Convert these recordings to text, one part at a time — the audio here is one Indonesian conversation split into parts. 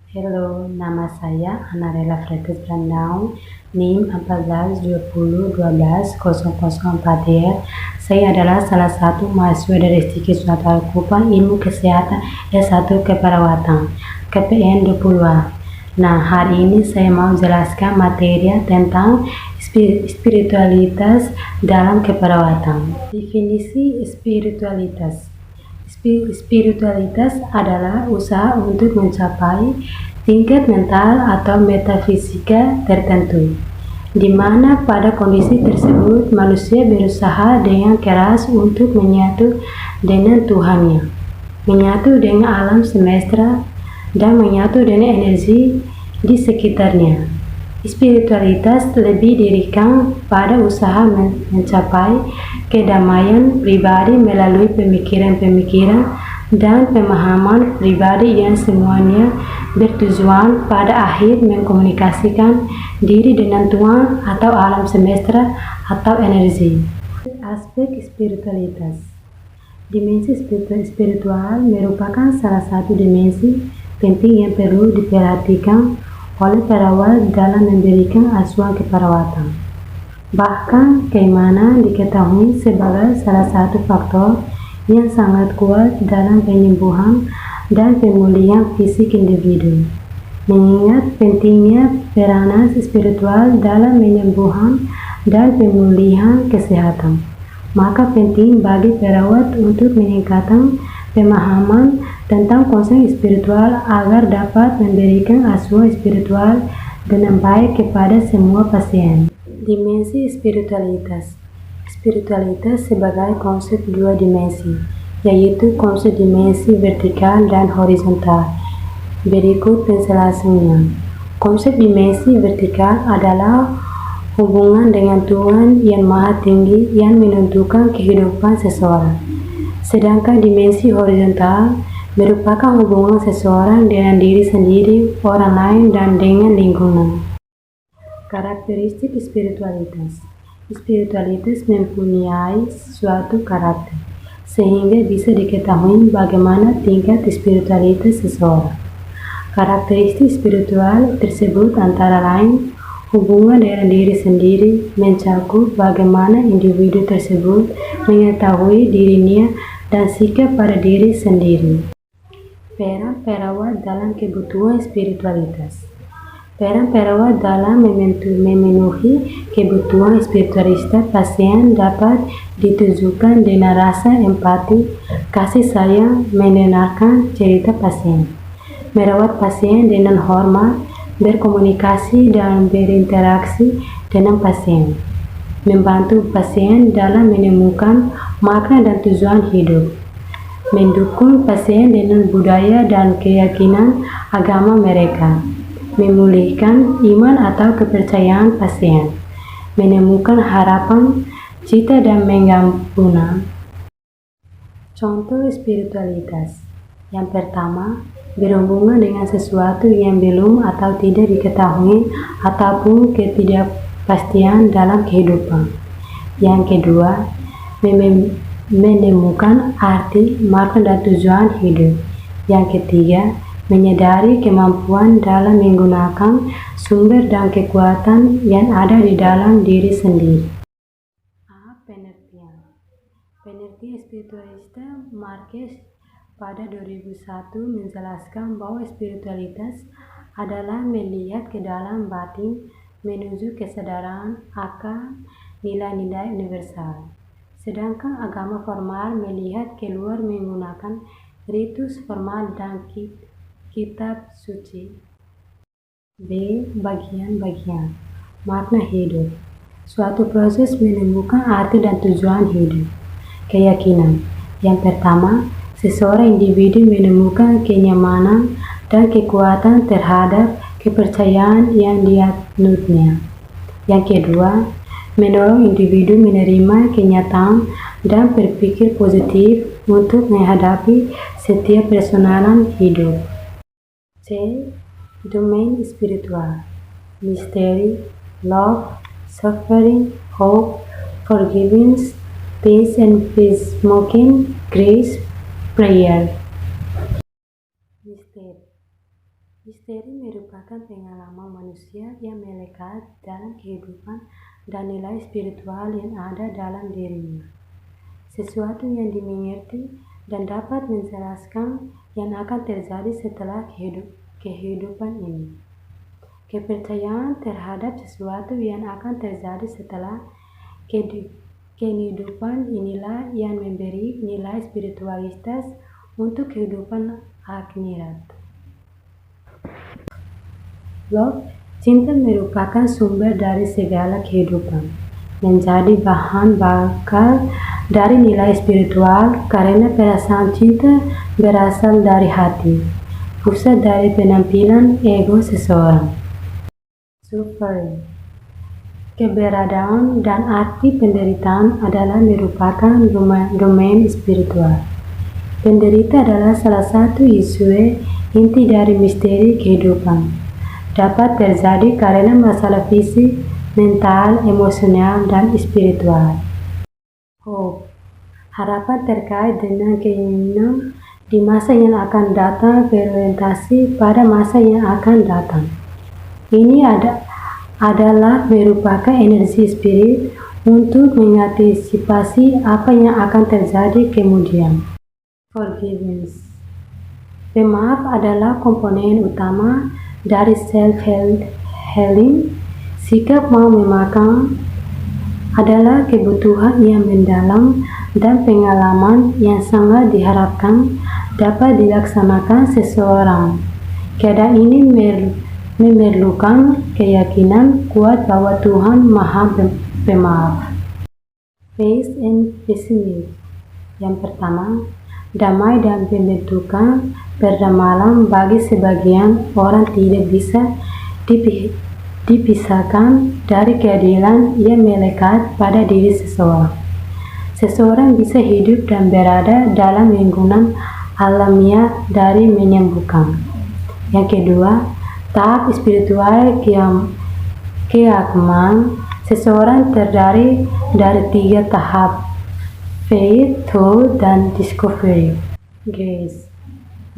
Halo, nama saya Anarela Fretes Brandau, NIM 1420120004R. Saya adalah salah satu mahasiswa dari Institut Sumatera Kupang Ilmu Kesehatan S1 Keperawatan, KPN 20A. Nah, hari ini saya mau jelaskan materi tentang spiritualitas dalam keperawatan. Definisi spiritualitas. Spiritualitas adalah usaha untuk mencapai tingkat mental atau metafisika tertentu, di mana pada kondisi tersebut manusia berusaha dengan keras untuk menyatu dengan Tuhannya, menyatu dengan alam semesta, dan menyatu dengan energi di sekitarnya. Spiritualitas lebih didirikan pada usaha mencapai kedamaian pribadi melalui pemikiran-pemikiran dan pemahaman pribadi yang semuanya bertujuan pada akhir mengkomunikasikan diri dengan Tuhan atau alam semesta atau energi. Aspek spiritualitas. Dimensi spiritual merupakan salah satu dimensi penting yang perlu diperhatikan oleh perawat dalam memberikan asuhan keperawatan. Bahkan keimanan diketahui sebagai salah satu faktor yang sangat kuat dalam penyembuhan dan pemulihan fisik individu. Mengingat pentingnya peranan spiritual dalam penyembuhan dan pemulihan kesehatan, maka penting bagi perawat untuk meningkatkan pemahaman tentang konsep spiritual agar dapat memberikan asuhan spiritual dengan baik kepada semua pasien. Dimensi spiritualitas. Spiritualitas sebagai konsep dua dimensi, yaitu konsep dimensi vertikal dan horizontal. Berikut penjelasannya. Konsep dimensi vertikal adalah hubungan dengan Tuhan yang Maha Tinggi yang menentukan kehidupan seseorang. Sedangkan dimensi horizontal merupakan hubungan seseorang dengan diri sendiri, orang lain, dan dengan lingkungan. Karakteristik spiritualitas. Spiritualitas mempunyai suatu karakter, sehingga bisa diketahui bagaimana tingkat spiritualitas seseorang. Karakteristik spiritual tersebut antara lain hubungan dengan diri sendiri, mencakup bagaimana individu tersebut mengetahui dirinya dan sikap pada diri sendiri. Peran perawat dalam kebutuhan spiritualitas. Peran perawat dalam memenuhi kebutuhan spiritualitas pasien dapat ditujukan dengan rasa empati, kasih sayang, mendengarkan cerita pasien, merawat pasien dengan hormat, berkomunikasi dan berinteraksi dengan pasien, membantu pasien dalam menemukan makna dan tujuan hidup, mendukung pasien dengan budaya dan keyakinan agama mereka, memulihkan iman atau kepercayaan pasien, menemukan harapan, cita dan mengampuni. Contoh spiritualitas. Yang pertama, berhubungan dengan sesuatu yang belum atau tidak diketahui ataupun ketidakpastian dalam kehidupan. Yang kedua, menemukan arti, makna dan tujuan hidup. Yang ketiga, menyadari kemampuan dalam menggunakan sumber dan kekuatan yang ada di dalam diri sendiri. Pengertian. Penelitian spiritualitas Marquez pada 2001 menjelaskan bahwa spiritualitas adalah melihat ke dalam batin menuju kesadaran akan nilai-nilai universal. Sedangkan agama formal melihat keluar menggunakan ritus formal dan kitab suci. B. Bagian-bagian makna hidup. Suatu proses menemukan arti dan tujuan hidup. Keyakinan. Yang pertama, seseorang individu menemukan kenyamanan dan kekuatan terhadap kepercayaan yang dianutnya. Yang kedua, mendorong individu menerima kenyataan dan berpikir positif untuk menghadapi setiap persoalan hidup. C. Domain spiritual. Misteri, love, suffering, hope, forgiveness, peace and peacemaking, grace, prayer. Misteri merupakan pengalaman manusia yang melekat dalam kehidupan dan nilai spiritual yang ada dalam dirinya. Sesuatu yang dimengerti dan dapat menjelaskan yang akan terjadi setelah kehidupan ini. Kepercayaan terhadap sesuatu yang akan terjadi setelah kehidupan inilah yang memberi nilai spiritualitas untuk kehidupan akhirat. Love, cinta merupakan sumber dari segala kehidupan, menjadi bahan bakar dari nilai spiritual karena perasaan cinta berasal dari hati, pusat dari penampilan ego seseorang. Suffering, keberadaan dan arti penderitaan adalah merupakan domain spiritual. Penderita adalah salah satu isu inti dari misteri kehidupan. Dapat terjadi karena masalah fisik, mental, emosional, dan spiritual. Hope, harapan terkait dengan keinginan di masa yang akan datang berorientasi pada masa yang akan datang. Ini adalah merupakan energi spirit untuk mengantisipasi apa yang akan terjadi kemudian. Forgiveness, pemaaf adalah komponen utama dari self-healing. Sikap mau memaafkan adalah kebutuhan yang mendalam dan pengalaman yang sangat diharapkan dapat dilaksanakan seseorang. Keadaan ini memerlukan keyakinan kuat bahwa Tuhan Maha Pemaaf. Faith and pessimism. Yang pertama, damai dan pembentukan perdamaian bagi sebagian orang tidak bisa dipisahkan dari keadilan yang melekat pada diri seseorang. Seseorang bisa hidup dan berada dalam lingkungan alamiah dari menyembuhkan. Yang kedua, tahap spiritual keagamaan. Seseorang terdiri dari 3 tahap: faith, thought, dan discovery.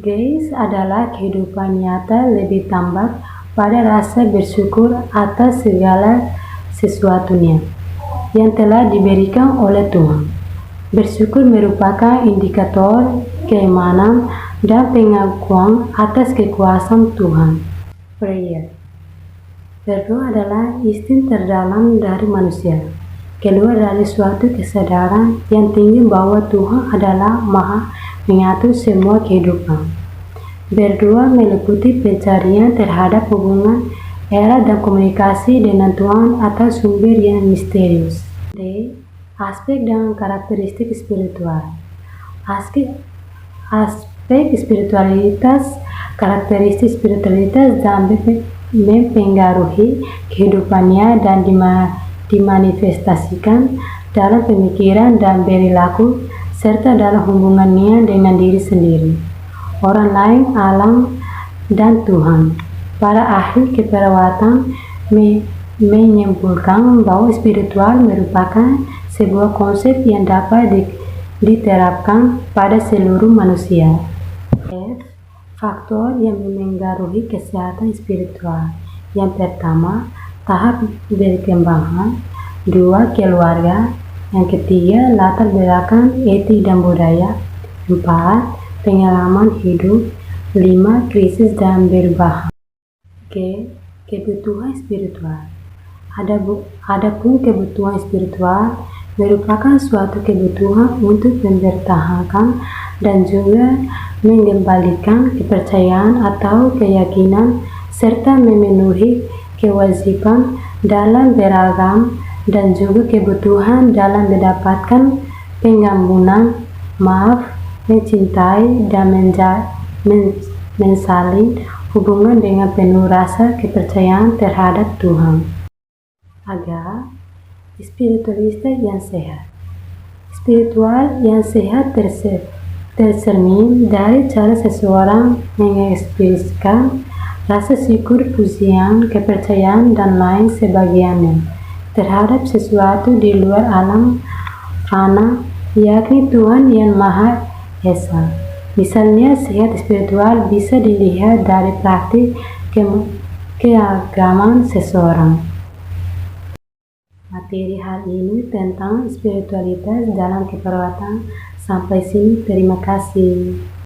Grace adalah kehidupan nyata lebih tambah pada rasa bersyukur atas segala sesuatunya yang telah diberikan oleh Tuhan. Bersyukur merupakan indikator keimanan dan pengakuan atas kekuasaan Tuhan. Prayer, berdoa adalah insting terdalam dari manusia, keluar dari suatu kesadaran yang tinggi bahwa Tuhan adalah Maha mengatur semua kehidupan. Berdoa meliputi pencarian terhadap hubungan erat dan komunikasi dengan Tuhan atas sumber yang misterius. D. Aspek dan karakteristik spiritual. Aspek spiritualitas, karakteristik spiritualitas dan mempengaruhi kehidupannya dan dimanifestasikan dalam pemikiran dan perilaku serta dalam hubungannya dengan diri sendiri, orang lain, alam, dan Tuhan. Para ahli keperawatan menyimpulkan bahwa spiritual merupakan sebuah konsep yang dapat diterapkan pada seluruh manusia. F. Faktor yang memengaruhi kesehatan spiritual. Yang pertama, tahap berkembang. 2. Keluarga. Yang ketiga, latar belakang etik dan budaya. 4. Pengalaman hidup. 5. Krisis dan perubahan. G. Kebutuhan spiritual. Adapun kebutuhan spiritual merupakan suatu kebutuhan untuk mempertahankan dan juga mengembalikan kepercayaan atau keyakinan serta memenuhi kewajiban dalam beragam dan juga kebutuhan dalam mendapatkan pengampunan, maaf, mencintai, dan mensalin hubungan dengan penuh rasa kepercayaan terhadap Tuhan. Agar spiritualitas yang sehat. Spiritual yang sehat tercermin dari cara seseorang mengekspresikan rasa syukur, pujian, kepercayaan, dan lain sebagainya terhadap sesuatu di luar alam fana, yakni Tuhan yang Maha Esa. Misalnya, sehat spiritual bisa dilihat dari praktik keagamaan seseorang. Materi hari ini tentang spiritualitas dalam keperawatan. Sampai sini, terima kasih.